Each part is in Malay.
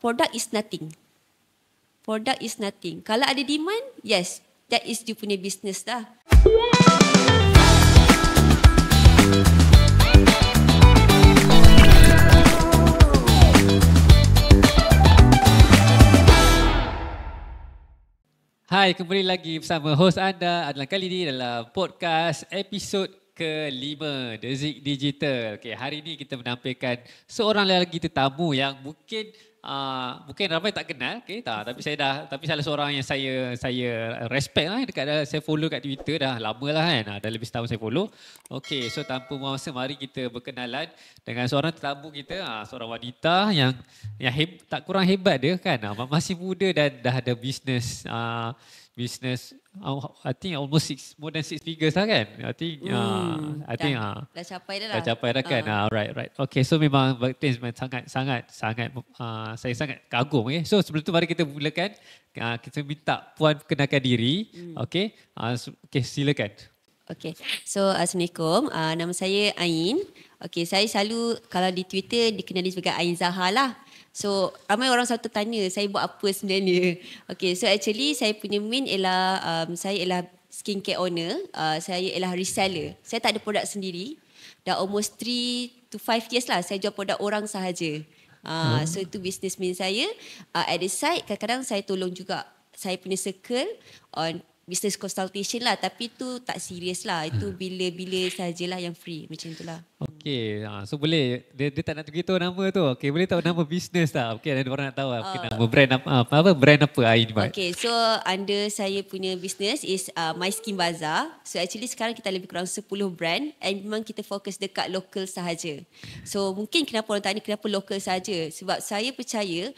product is nothing. Product is nothing. Kalau ada demand, yes, that is you punya business dah. Hai, kembali lagi bersama host anda adalah kali ini dalam podcast episod ke-5 The Zik Digital. Okay, hari ini kita menampilkan seorang lagi tetamu yang mungkin ramai tak kenal, tapi salah seorang yang saya respect lah, dekat saya follow kat Twitter dah lama lah kan, dah lebih setahun saya follow. Okay, so tanpa masa mari kita berkenalan dengan seorang tetamu kita, seorang wanita yang tak kurang hebat dia kan, masih muda dan dah ada business I think almost more than 6 figures lah kan. I think dah capai dah lah. Dah capai dah kan. Right. Okay, so memang sangat saya sangat kagum. Okay. So sebelum tu mari kita mulakan. Kita minta Puan kenalkan diri. Okay. Okay, silakan. Okay, so Assalamualaikum. Nama saya Ain. Okay, saya selalu kalau di Twitter dikenali sebagai Ain Zahar lah. So ramai orang selalu tanya saya buat apa sebenarnya. Okay, so actually saya punya main ialah saya ialah skincare owner. Saya ialah reseller. Saya tak ada produk sendiri. Dah almost 3 to 5 years lah saya jual produk orang sahaja. So itu business main saya. At the side kadang-kadang saya tolong juga saya punya circle on business consultation lah, tapi tu tak serius lah. Itu bila-bila sajalah yang free macam itulah. Okay, so boleh dia tak nak beritahu nama tu. Okay, boleh tahu nama business tak? Okay, ada orang nak tahu nama brand brand apa Ain buat. Okay, so under saya punya business is My Skin Bazaar. So actually sekarang kita lebih kurang 10 brand and memang kita fokus dekat local sahaja. So mungkin kenapa orang tanya kenapa local sahaja? Sebab saya percaya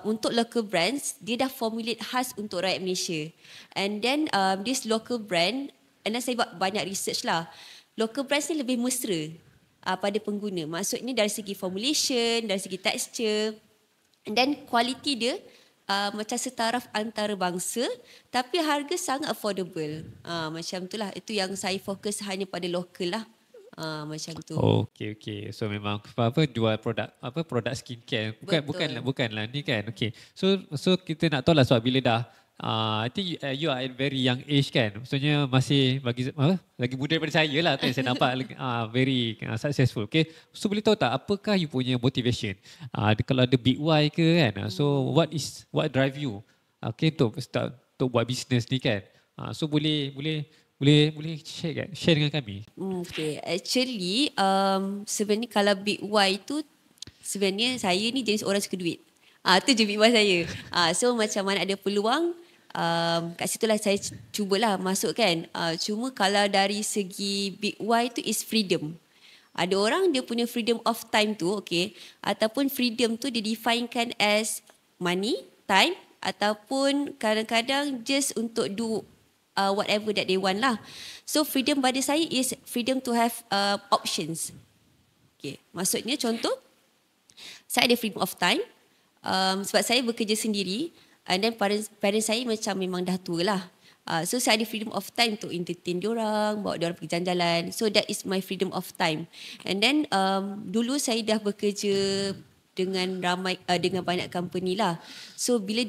untuk local brands dia dah formulate khas untuk rakyat Malaysia. And then this local brand, and then saya buat banyak research lah. Local brands ni lebih mesra pada pengguna. Maksudnya dari segi formulation, dari segi texture, dan kualiti dia macam setaraf antarabangsa, tapi harga sangat affordable. Macam itulah. Itu yang saya fokus hanya pada lokal lah. Macam tu. Okay. So memang jual produk skincare. Bukanlah ni kan. Okay. So kita nak tahu lah sebab bila dah I think you are at very young age kan. Maksudnya masih lagi muda daripada saya lah kan. Saya nampak very successful. Okay. So boleh tahu tak apakah you punya motivation? Kalau ada big why ke kan. So what drive you? Okay, untuk buat business ni kan. So boleh share dengan kami. Okay. Actually sebenarnya kalau big why tu sebenarnya saya ni jenis orang suka duit. Tu je big why saya. So macam mana ada peluang, kat situlah saya cubalah masuk kan. Cuma kalau dari segi big why tu is freedom. Ada orang dia punya freedom of time tu, okay, ataupun freedom tu dia definekan as money, time, ataupun kadang-kadang just untuk do whatever that they want lah. So freedom pada saya is freedom to have options. Okay, maksudnya contoh, saya ada freedom of time. Sebab saya bekerja sendiri, and then parents saya macam memang dah tua lah. So saya ada freedom of time untuk entertain diorang, bawa diorang pergi jalan-jalan. So that is my freedom of time. And then dulu saya dah bekerja dengan banyak company lah. So bila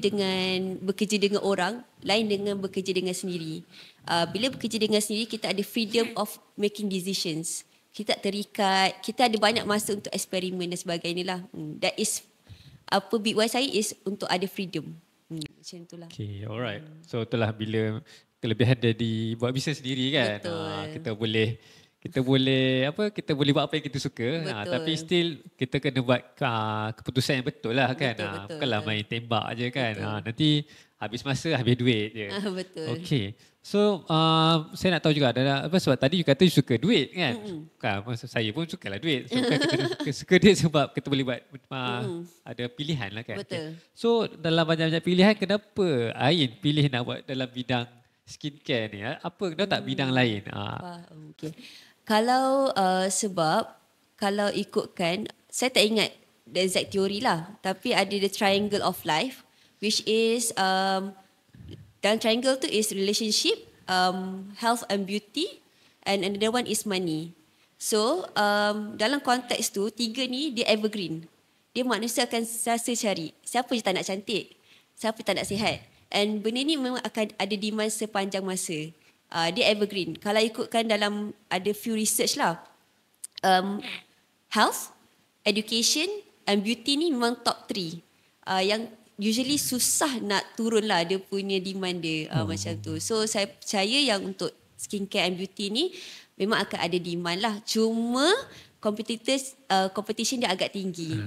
bekerja dengan orang, lain dengan bekerja dengan sendiri. Bila bekerja dengan sendiri, kita ada freedom of making decisions. Kita tak terikat, kita ada banyak masa untuk eksperimen dan sebagainya lah. That is big why saya is untuk ada freedom. Macam itulah. Okay, alright. So itulah bila kelebihan dari buat bisnes sendiri kan. Betul. Kita boleh buat apa yang kita suka. Tapi still kita kena buat keputusan yang betul lah kan. Betul. Bukanlah main tembak je kan. Nanti habis masa habis duit je. Betul. Okay. So saya nak tahu juga sebab tadi you kata you suka duit kan. Maksud saya pun sukalah duit. So bukan kita suka duit sebab kita boleh buat ada pilihan lah kan. Betul. Okay. So dalam banyak-banyak pilihan, kenapa Ain pilih nak buat dalam bidang skincare ni? Apa kenapa tak bidang lain? Okay. Kalau sebab kalau ikutkan, saya tak ingat the exact theory lah, tapi ada the triangle of life, which is dalam triangle tu is relationship, health and beauty, and another one is money. So dalam konteks tu, tiga ni dia evergreen. manusia akan selalu cari siapa je tak nak cantik, siapa tak nak sihat. And benda ni memang akan ada demand sepanjang masa. Dia evergreen. Kalau ikutkan dalam ada few research lah, health, education and beauty ni memang top 3 yang usually susah nak turun lah dia punya demand dia macam tu. So saya percaya yang untuk skincare and beauty ni memang akan ada demand lah. Cuma competition dia agak tinggi.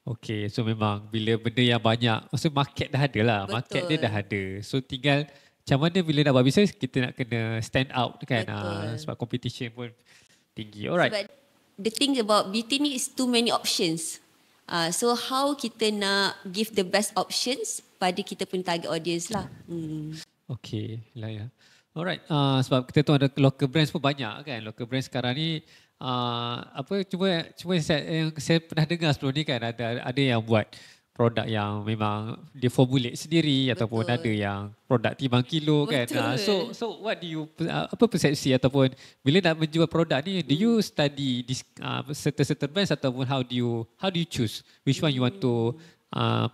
Okay, so memang bila benda yang banyak, maksud market dah ada lah. Betul. Market dia dah ada. So tinggal macam mana bila nak buat bisnes, kita nak kena stand out kan. Sebab competition pun tinggi. Alright. Sebab the thing about beauty ni is too many options. So how kita nak give the best options pada kita punya target audience lah. Okay lah ya. Alright, sebab kita tahu ada local brands pun banyak kan. Local brands sekarang ni cuma saya pernah dengar sebelum ni kan, ada yang buat produk yang memang dia formulate sendiri. Betul. Ataupun ada yang produk timbang kilo. Betul. Kan. So what do you apa persepsi ataupun bila nak menjual produk ni, do you study this certain brands ataupun how do you choose which one you want to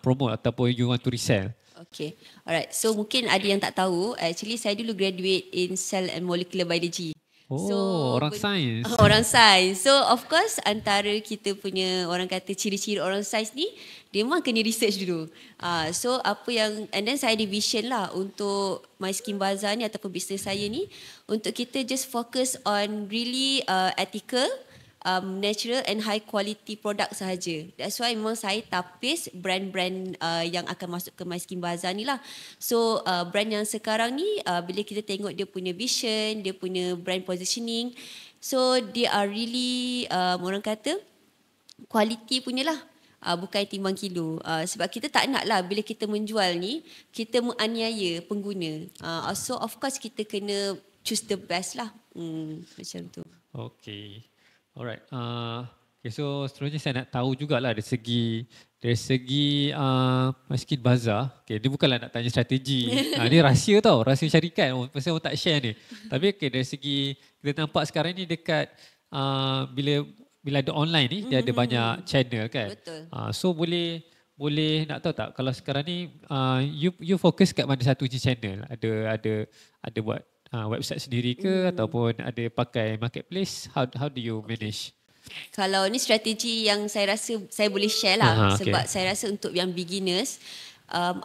promote ataupun you want to resell? Okay. Alright. So mungkin ada yang tak tahu, actually saya dulu graduate in cell and molecular biology. Orang sains. Orang sains. So of course antara kita punya orang kata ciri-ciri orang sains ni, dia memang kena research dulu. So apa yang, and then saya ada vision lah untuk My Skin Bazaar ni ataupun bisnes saya ni, untuk kita just focus on really ethical, natural and high quality product sahaja. That's why memang saya tapis brand-brand yang akan masuk ke My Skin Bazaar ni lah. So brand yang sekarang ni, bila kita tengok dia punya vision, dia punya brand positioning, so they are really orang kata quality punya lah. Bukan timbang kilo. Sebab kita tak nak lah bila kita menjual ni, kita menganiaya pengguna. So of course kita kena choose the best lah. Macam tu. Okay. Alright. Okay, so seterusnya saya nak tahu jugalah dari segi My Skin Bazaar. Okay, dia bukanlah nak tanya strategi. Ni rahsia tau, rahsia syarikat. Pasal orang tak share ni. Tapi okay, dari segi kita nampak sekarang ni dekat bila ada online ni, dia ada banyak channel kan. Betul. So boleh nak tahu tak kalau sekarang ni you fokus kat mana satu je channel? Ada buat website sendiri ke ataupun ada pakai marketplace? How do you manage? Kalau ni strategi yang saya rasa saya boleh share lah. Sebab saya rasa untuk yang beginners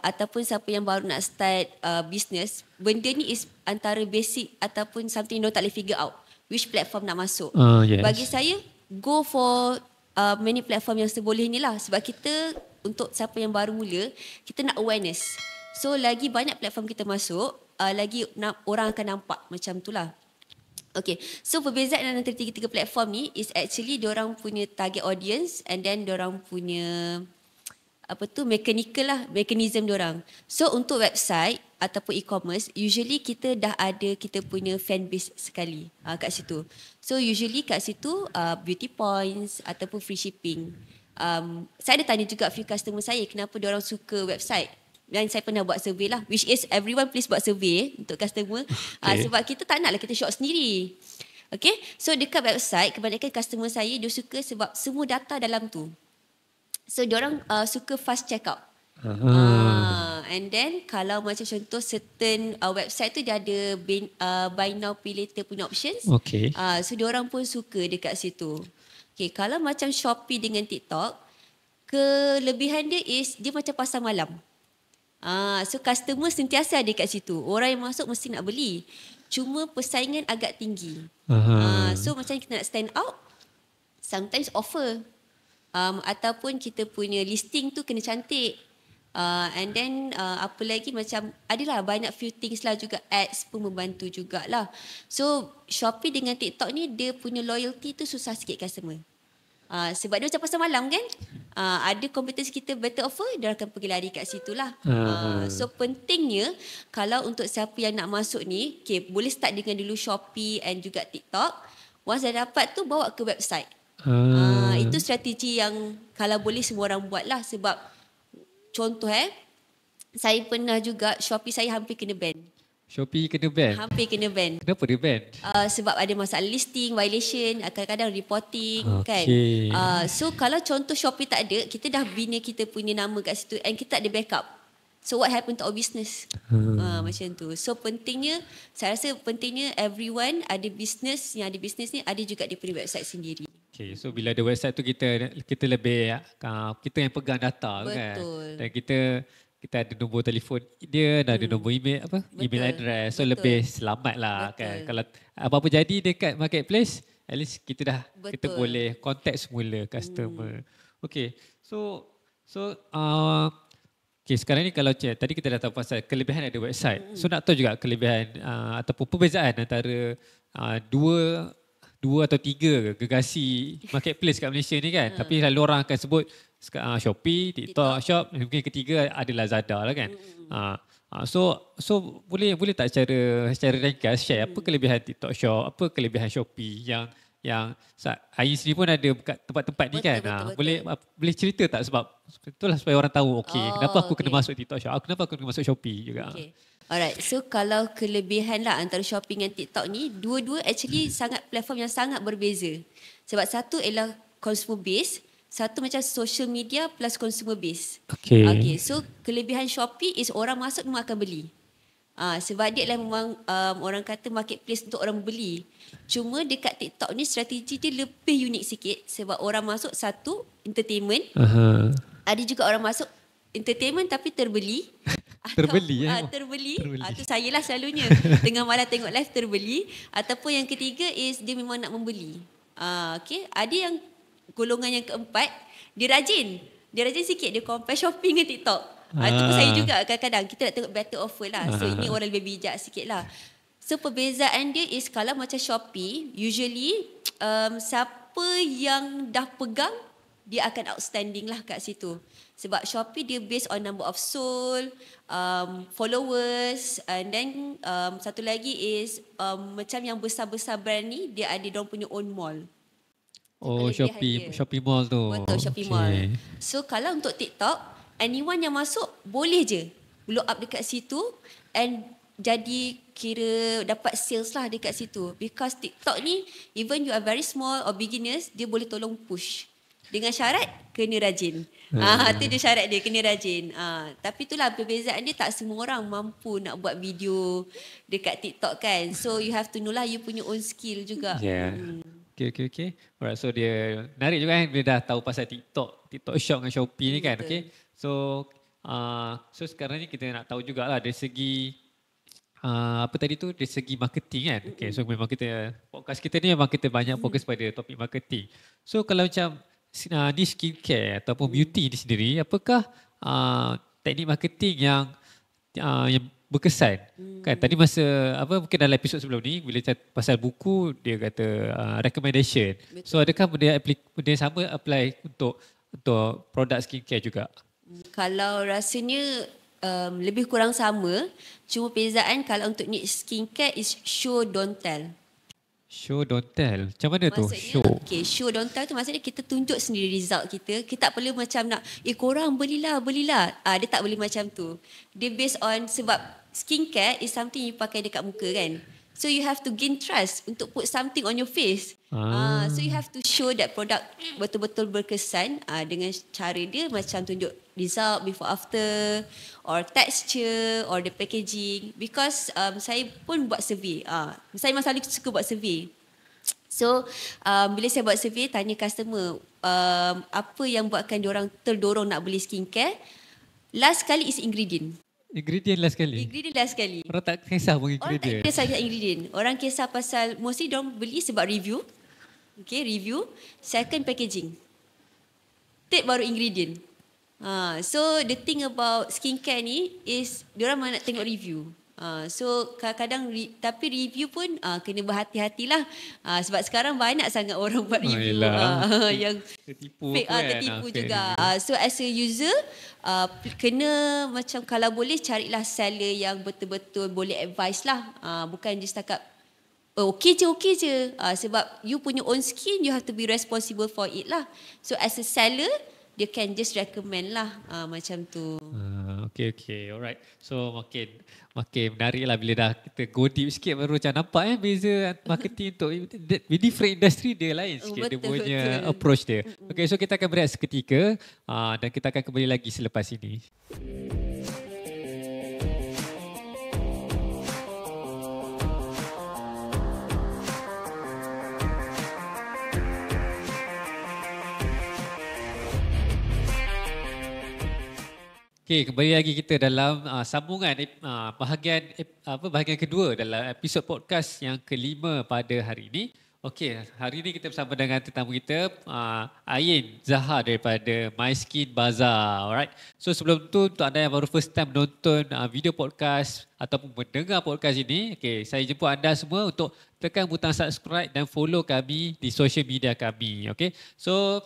ataupun siapa yang baru nak start business, benda ni is antara basic ataupun something you tak boleh figure out which platform nak masuk. Yes. Bagi saya, go for many platform yang seboleh ni lah. Sebab kita, untuk siapa yang baru mula, kita nak awareness. So lagi banyak platform kita masuk, lagi orang akan nampak macam tu lah. Okay, so perbezaan antara tiga-tiga platform ni is actually diorang punya target audience and then diorang punya mechanical lah, mechanism diorang. So untuk website ataupun e-commerce, usually kita dah ada kita punya fan base sekali kat situ. So usually kat situ beauty points ataupun free shipping. Saya ada tanya juga few customer saya kenapa diorang suka website. Dan saya pernah buat survey lah, which is everyone please buat survey untuk customer. Sebab kita tak naklah kita shop sendiri. Okay, so dekat website kebanyakan customer saya dia suka sebab semua data dalam tu. So diorang suka fast checkout. And then kalau macam contoh certain website tu dia ada buy now pay later punya options. Okay. So diorang pun suka dekat situ. Okay, kalau macam Shopee dengan TikTok, kelebihan dia is dia macam pasar malam. So customer sentiasa ada kat situ. Orang yang masuk mesti nak beli. Cuma persaingan agak tinggi. So macam kita nak stand out, sometimes offer. Ataupun kita punya listing tu kena cantik. And then apa lagi macam adalah banyak few things lah juga, ads pun membantu jugalah. So Shopee dengan TikTok ni dia punya loyalty tu susah sikit customer. Sebab dia macam pasar malam kan. Ada kompetisi kita better offer, dia akan pergi lari kat situ lah. So pentingnya kalau untuk siapa yang nak masuk ni, okay, boleh start dengan dulu Shopee and juga TikTok. Once dah dapat tu bawa ke website. Itu strategi yang kalau boleh semua orang buat lah. Sebab contoh saya pernah juga Shopee saya hampir kena ban. Shopee kena ban. Hampir kena ban. Kenapa dia ban? Sebab ada masalah listing, violation, kadang-kadang reporting kan. Okay. So kalau contoh Shopee tak ada, kita dah bina kita punya nama kat situ and kita tak ada backup. So what happened to our business? Macam tu. So pentingnya, saya rasa pentingnya everyone ada business, yang ada business ni ada juga dia punya website sendiri. Okay, so bila ada website tu kita lebih kita yang pegang data kan. Betul. Dan kita ada nombor telefon dia dan ada nombor email email address. So lebih selamat lah kan. Kalau apa-apa jadi dekat marketplace, at least kita boleh contact semula customer. Okay. So okay, sekarang ni kalau tadi kita dah tahu pasal kelebihan ada website. So nak tahu juga kelebihan ataupun perbezaan antara dua atau tiga gegasi marketplace kat Malaysia ni kan. Tapi selalu orang akan sebut Shopee, TikTok Shop, mungkin ketiga ada Lazada lah kan. So boleh tak secara ringkas share apa kelebihan TikTok Shop, apa kelebihan Shopee yang Ain sendiri pun ada kat tempat-tempat ni kan. Betul. Boleh cerita tak sebab itulah supaya orang tahu kenapa aku kena masuk TikTok Shop, kenapa aku kena masuk Shopee juga. Alright, so kalau kelebihan lah antara Shopee dan TikTok ni, dua-dua actually sangat platform yang sangat berbeza. Sebab satu ialah consumer base, satu macam social media plus consumer base. Okay, so kelebihan Shopee is orang masuk memang akan beli. Sebab dia lah memang orang kata marketplace untuk orang beli. Cuma dekat TikTok ni strategi dia lebih unik sikit sebab orang masuk satu entertainment. Ada juga orang masuk entertainment tapi terbeli. Terbeli. Itu saya lah selalunya. Tengah malam tengok live terbeli. Ataupun yang ketiga is dia memang nak membeli. Okay. Ada yang golongan yang keempat, dia rajin sikit, dia compare Shopee dengan TikTok. Itu pun saya juga kadang-kadang kita nak tengok better offer lah. So ini orang lebih bijak sikit lah. So perbezaan dia is kalau macam Shopee, usually siapa yang dah pegang, dia akan outstanding lah kat situ. Sebab Shopee dia based on number of sold, followers, and then satu lagi is macam yang besar-besar brand ni, dia ada diorang punya own mall. Shopee Mall tu. Betul, Shopee Mall. So kalau untuk TikTok, anyone yang masuk boleh je blow up dekat situ and jadi kira dapat sales lah dekat situ. Because TikTok ni, even you are very small or beginners, dia boleh tolong push. Dengan syarat, kena rajin. Itu dia syarat dia, kena rajin. Tapi itulah perbezaan dia, tak semua orang mampu nak buat video dekat TikTok kan. So you have to know lah, you punya own skill juga. Okay. Alright, so dia menarik juga kan bila dah tahu pasal TikTok Shop dengan Shopee ni kan. Okay. So sekarang ni kita nak tahu jugalah dari segi apa tadi tu, dari segi marketing kan. Okay, so memang podcast kita ni memang kita banyak fokus pada topik marketing. So kalau macam ni skincare ataupun beauty ni sendiri, apakah teknik marketing yang berkesan? Kan tadi masa mungkin dalam episod sebelum ni bila pasal buku dia kata recommendation. Betul. So adakah benda yang sama apply untuk produk skincare juga? Kalau rasanya lebih kurang sama, cuma perbezaan kalau untuk niche skincare is show don't tell. Show don't tell. Macam mana tu? Show don't tell tu maksudnya kita tunjuk sendiri result kita. Kita tak perlu macam nak korang belilah. Dia tak boleh macam tu. Dia based on sebab skincare is something you pakai dekat muka kan. So you have to gain trust untuk put something on your face. So you have to show that product betul-betul berkesan dengan cara dia macam tunjuk result before after or texture or the packaging. Because saya pun buat survey. Saya memang selalu suka buat survey. So bila saya buat survey tanya customer apa yang buatkan diorang terdorong nak beli skincare. Last kali is ingredient. Ingredient last kali? Orang tak kisah pun ingredient. Orang tak kisah ingredient. Orang kisah pasal, mostly diorang beli sebab review. Okay, review. Second, packaging. Third, baru ingredient. So, the thing about skincare ni is, diorang nak tengok review. So, kadang-kadang, tapi review pun kena berhati-hatilah. Sebab sekarang banyak sangat orang buat review. Yang tertipu fake, tertipu juga. So, as a user, kena macam kalau boleh carilah seller yang betul-betul boleh advice lah. Bukan just setakat okey je. Sebab you punya own skin, you have to be responsible for it lah. So as a seller, dia can just recommend lah macam tu. Okay. Alright. So makin menarik lah bila dah kita go deep sikit baru macam nampak beza marketing untuk different industry dia lain sikit dia punya approach dia. Okay, so kita akan berehat seketika dan kita akan kembali lagi selepas ini. Okay, kembali lagi kita dalam sambungan bahagian kedua dalam episod podcast yang kelima pada hari ini. Okey, hari ini kita bersama dengan tetamu kita Ain Zahar daripada My Skin Bazaar. Alright. So sebelum tu untuk anda yang baru first time menonton video podcast ataupun mendengar podcast ini, okey, saya jemput anda semua untuk tekan butang subscribe dan follow kami di social media kami. Okey. So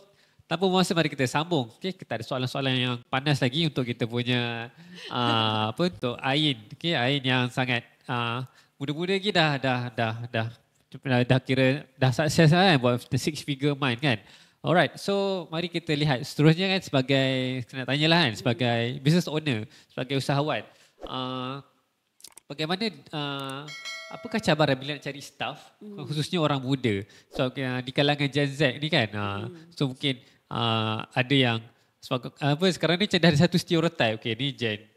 tanpa masa mari kita sambung. Okay, kita ada soalan-soalan yang panas lagi untuk kita punya untuk Ain. Okay, Ain yang sangat muda-muda lagi dah kira dah sukses kan buat the 6-figure mind kan. Alright, so mari kita lihat seterusnya kan sebagai nak tanyalah kan sebagai business owner, sebagai usahawan. Bagaimana apakah cabaran bila nak cari staff khususnya orang muda? So di kalangan Gen Z ni kan. So mungkin ada yang sekarang ni macam dah ada satu stereotype. Okey, ni Gen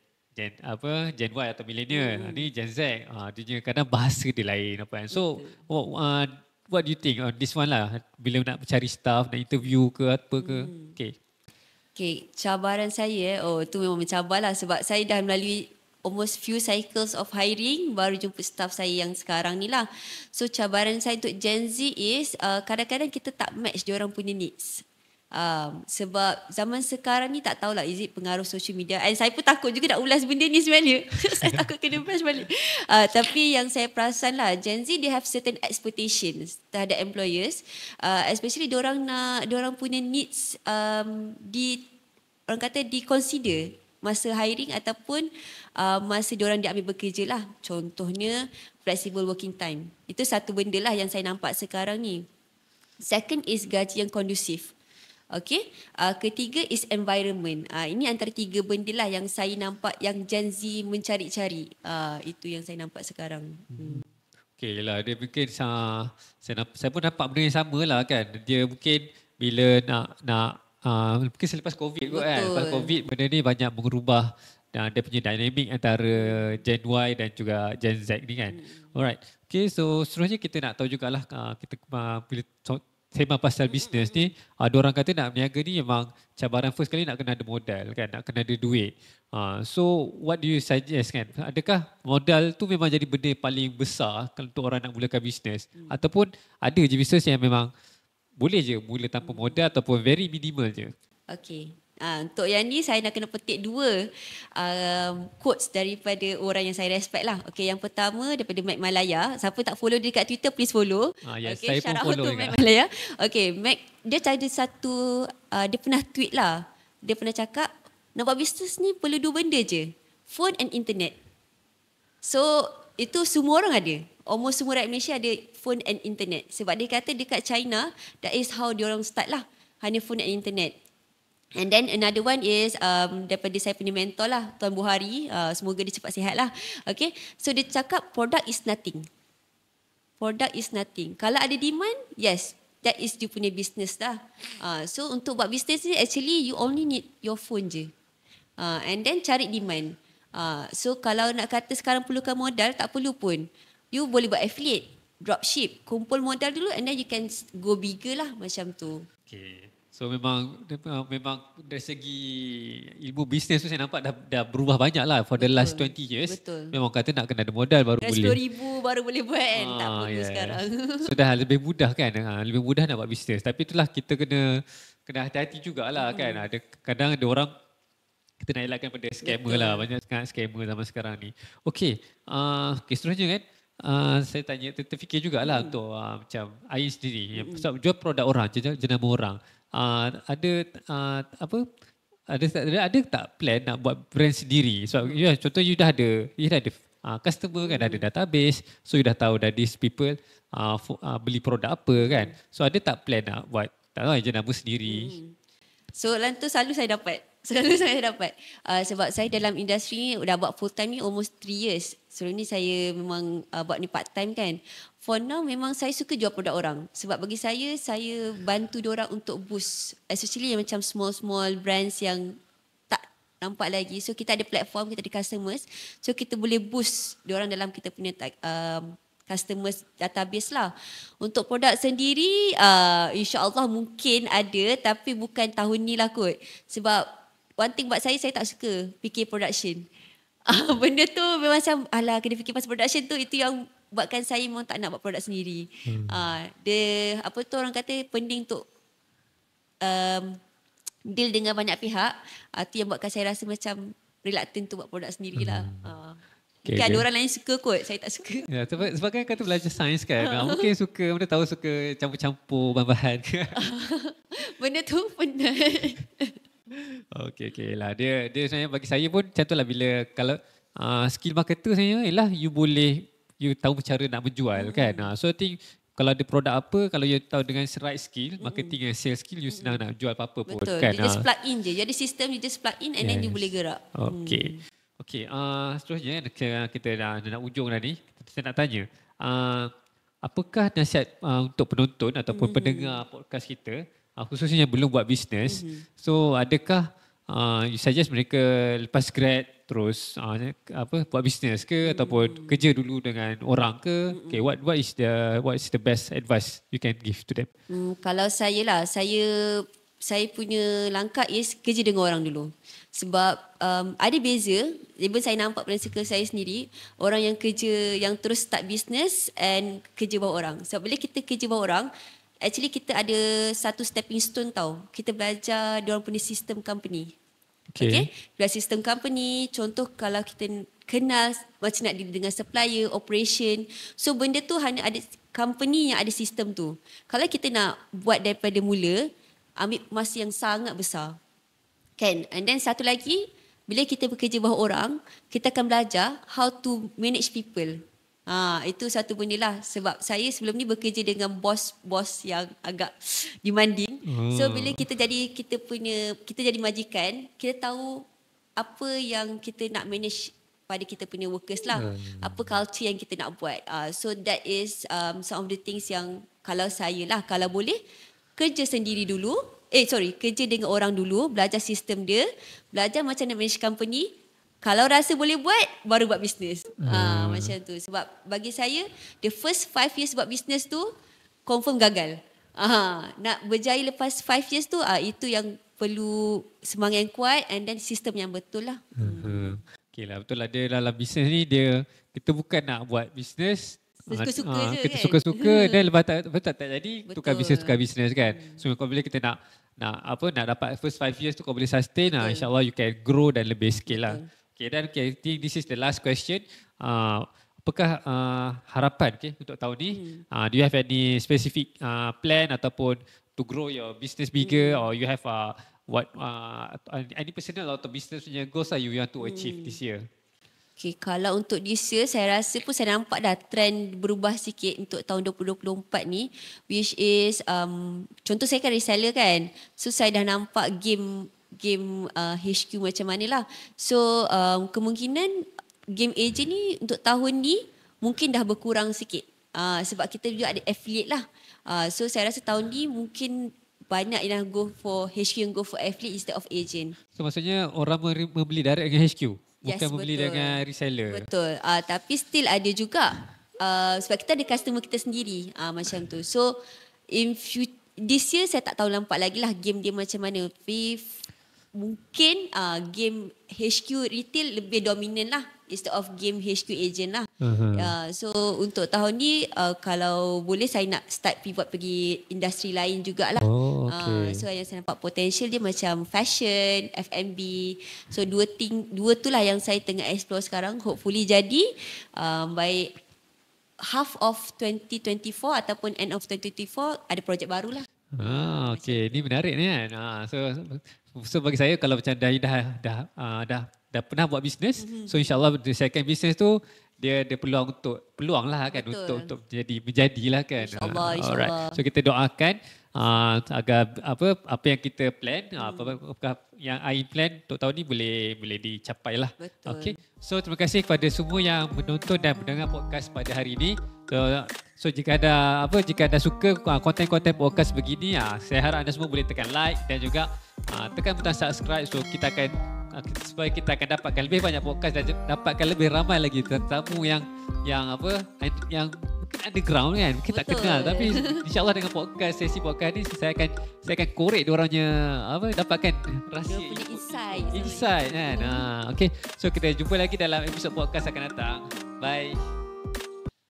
Y atau millennial. Ni Gen Z. Dia kadang bahasa dia lain apa kan. So what do you think on this one lah bila nak cari staff, nak interview ke apa ke? Okay, cabaran saya tu memang mencabar lah sebab saya dah melalui almost few cycles of hiring baru jumpa staff saya yang sekarang ni lah. So cabaran saya untuk Gen Z is kadang-kadang kita tak match diorang punya needs. Sebab zaman sekarang ni tak tahulah is it pengaruh social media, and saya pun takut juga nak ulas benda ni sebenarnya. Saya takut kena bash balik. Tapi yang saya perasan lah, Gen Z they have certain expectations terhadap employers, especially diorang punya needs orang kata di consider masa hiring ataupun masa diorang diambil bekerja lah. Contohnya flexible working time. Itu satu benda lah yang saya nampak sekarang ni. Second is gaji yang kondusif. Okay. Ketiga is environment. Ini antara tiga benda lah yang saya nampak yang Gen Z mencari-cari. Itu yang saya nampak sekarang. Okay lah, dia mungkin saya pun nampak benda yang sama lah kan. Dia mungkin bila nak mungkin selepas COVID kot kan. Lepas COVID benda ni banyak mengubah dia punya dynamic antara Gen Y dan juga Gen Z ni kan. Alright. Okay, so seterusnya kita nak tahu jugalah kita bila sembang pasal bisnes ni, ada orang kata nak berniaga ni memang cabaran first kali nak kena ada modal kan, nak kena ada duit. So what do you suggest kan? Adakah modal tu memang jadi benda paling besar kalau untuk orang nak mulakan bisnes? Ataupun ada je bisnes yang memang boleh je mula tanpa modal ataupun very minimal je? Okay. Untuk yang ni saya nak kena petik dua quotes daripada orang yang saya respect lah. Okay, yang pertama daripada Mac Malaya. Siapa tak follow dia dekat Twitter, please follow. Yes, okay, saya pun follow juga. Mac Malaya. Okay, Mac dia ada satu, dia pernah tweet lah. Dia pernah cakap, nak buat bisnes ni perlu dua benda je. Phone and internet. So, itu semua orang ada. Almost semua rakyat Malaysia ada phone and internet. Sebab dia kata dekat China, that is how diorang start lah. Hanya phone and internet. And then another one is daripada saya punya mentor lah, Tuan Buhari. Semoga dia cepat sihat lah. Okay. So dia cakap product is nothing. Product is nothing. Kalau ada demand, yes, that is you punya business lah. So untuk buat business ni actually you only need your phone je. And then cari demand. So kalau nak kata sekarang perlukan modal, tak perlu pun. You boleh buat affiliate, dropship, kumpul modal dulu and then you can go bigger lah macam tu. Okay. So memang dari segi ilmu bisnes tu saya nampak dah berubah banyak lah for the last 20 years. Betul. Memang kata nak kena ada modal baru boleh. 10,000 baru boleh buat kan. Tak perlu sekarang. So dah lebih mudah kan. Lebih mudah nak buat bisnes. Tapi itulah kita kena hati-hati jugalah kan. Kadang ada orang kita nak elakkan pada scammer lah. Banyak sangat scammer zaman sekarang ni. Okay. Seterusnya kan. Saya tanya, terfikir jugalah untuk macam Ain sendiri. Sebab jual produk orang, jenama orang. Ada tak plan nak buat brand sendiri? So contoh you dah ada customer kan, dah ada database, so you dah tahu dah these people beli produk apa kan. So ada tak plan nak buat jenama sendiri? Soalan tu selalu saya dapat. Selalu saya dapat. Sebab saya dalam industri ni dah buat full time ni almost 3 years. Sebelum ni saya memang buat ni part time kan. For now memang saya suka jual produk orang. Sebab bagi saya bantu diorang untuk boost. Especially yang macam small brands yang tak nampak lagi. So kita ada platform, kita ada customers. So kita boleh boost diorang dalam kita punya customers database lah. Untuk produk sendiri, insyaAllah mungkin ada tapi bukan tahun ni lah kot. Sebab one thing buat saya tak suka fikir production. Benda tu memang macam, kena fikir pasal production tu, itu yang buatkan saya memang tak nak buat produk sendiri. Orang kata pening untuk deal dengan banyak pihak. Itu yang buatkan saya rasa macam reluctant untuk buat produk sendirilah. Mungkin ada orang lain suka kot, saya tak suka. Ya, sebab kan kata belajar sains kan. Mungkin suka, mana tahu suka campur-campur bahan-bahan. Benda tu penat. Okey lah. Dia sebenarnya bagi saya pun macam tu lah, bila kalau skill marketer sebenarnya ialah you tahu cara nak menjual kan. So I think kalau ada produk apa, kalau you tahu dengan right skill, marketing and sales skill, you senang nak jual apa-apa pun. Betul, kan. you just plug in je. Jadi sistem you just plug in and then you boleh gerak. Okey, seterusnya kita dah nak ujung dah ni. Saya nak tanya, apakah nasihat untuk penonton ataupun pendengar podcast kita, khususnya yang belum buat bisnes? So adakah you suggest mereka lepas grad terus buat bisnes ke ataupun kerja dulu dengan orang ke? Okay, what is the best advice you can give to them? Kalau saya punya langkah is kerja dengan orang dulu. Sebab ada beza, even saya nampak pada circle saya sendiri, orang yang kerja, yang terus start business and kerja bawah orang. Sebab bila kita kerja bawah orang, actually kita ada satu stepping stone tau. Kita belajar diorang punya sistem company. Okay? Belajar sistem company, contoh kalau kita kenal macam nak deal dengan supplier, operation. So benda tu hanya ada company yang ada sistem tu. Kalau kita nak buat daripada mula, ambil masa yang sangat besar. Kan? And then satu lagi, bila kita bekerja bawah orang, kita akan belajar how to manage people. Itu satu benda lah. Sebab saya sebelum ni bekerja dengan bos yang agak demanding. So bila kita jadi majikan, kita tahu apa yang kita nak manage pada kita punya workers lah. Apa culture yang kita nak buat. So that is some of the things yang kalau boleh, kerja sendiri dulu. Kerja dengan orang dulu, belajar sistem dia, belajar macam nak manage company. Kalau rasa boleh buat, baru buat bisnes. Macam tu. Sebab bagi saya, the first 5 years buat bisnes tu, confirm gagal. Nak berjaya lepas 5 years tu, itu yang perlu semangat yang kuat and then sistem yang betul lah. Okay lah, betul lah. Dia dalam bisnes ni, kita bukan nak buat bisnes, suka-suka je kita kan. suka-suka dan lepas tak jadi tukar bisnes kan. So kalau bila kita nak dapat first 5 years tu kau boleh sustain, insyaAllah you can grow dan lebih scale lah. I think this is the last question. Apakah harapan untuk tahun ni? Do you have any specific plan ataupun to grow your business bigger, or you have any personal atau business punya goals you want to achieve this year? Okay, kalau untuk this year, saya rasa pun saya nampak dah trend berubah sikit untuk tahun 2024 ni, which is, contoh saya kan reseller kan, so saya dah nampak game HQ macam mana lah. So kemungkinan game agent ni untuk tahun ni mungkin dah berkurang sikit, sebab kita juga ada affiliate lah. So saya rasa tahun ni mungkin banyak yang go for HQ yang go for affiliate instead of agent. So maksudnya orang membeli direct dengan HQ? Bukan membeli betul. dengan reseller. Betul. Tapi still ada juga. Sebab kita ada customer kita sendiri. Macam tu. So, this year saya tak tahu nampak lagi lah game dia macam mana. Mungkin game HQ retail lebih dominan lah. Instead of game HQ agent lah. So, untuk tahun ni, kalau boleh saya nak start pivot pergi industri lain jugalah. So, yang saya nampak potential dia macam fashion, F&B. So, dua tu lah yang saya tengah explore sekarang. Hopefully jadi by half of 2024 ataupun end of 2024 ada projek baru lah. Okay, ini menarik ni kan. So bagi saya kalau macam dah pernah buat bisnes, so insyaAllah the second business tu dia ada peluang lah kan Betul. untuk menjadilah kan. InsyaAllah, insyaAllah. Alright. So kita doakan agar apa yang kita plan, apa yang Ain plan untuk tahun ni boleh dicapai lah. Betul. Okay. So terima kasih kepada semua yang menonton dan mendengar podcast pada hari ini. So jika anda suka konten-konten podcast begini, saya harap anda semua boleh tekan like dan juga tekan butang subscribe, so supaya kita akan dapatkan lebih banyak podcast dan dapatkan lebih ramai lagi tetamu yang mungkin underground kan, mungkin tak Betul. kenal, tapi insyaAllah dengan sesi podcast ni saya akan korek diorangnya dapatkan Dia rahsia punya insight. insight kan. Okay, so kita jumpa lagi dalam episod podcast akan datang. Bye.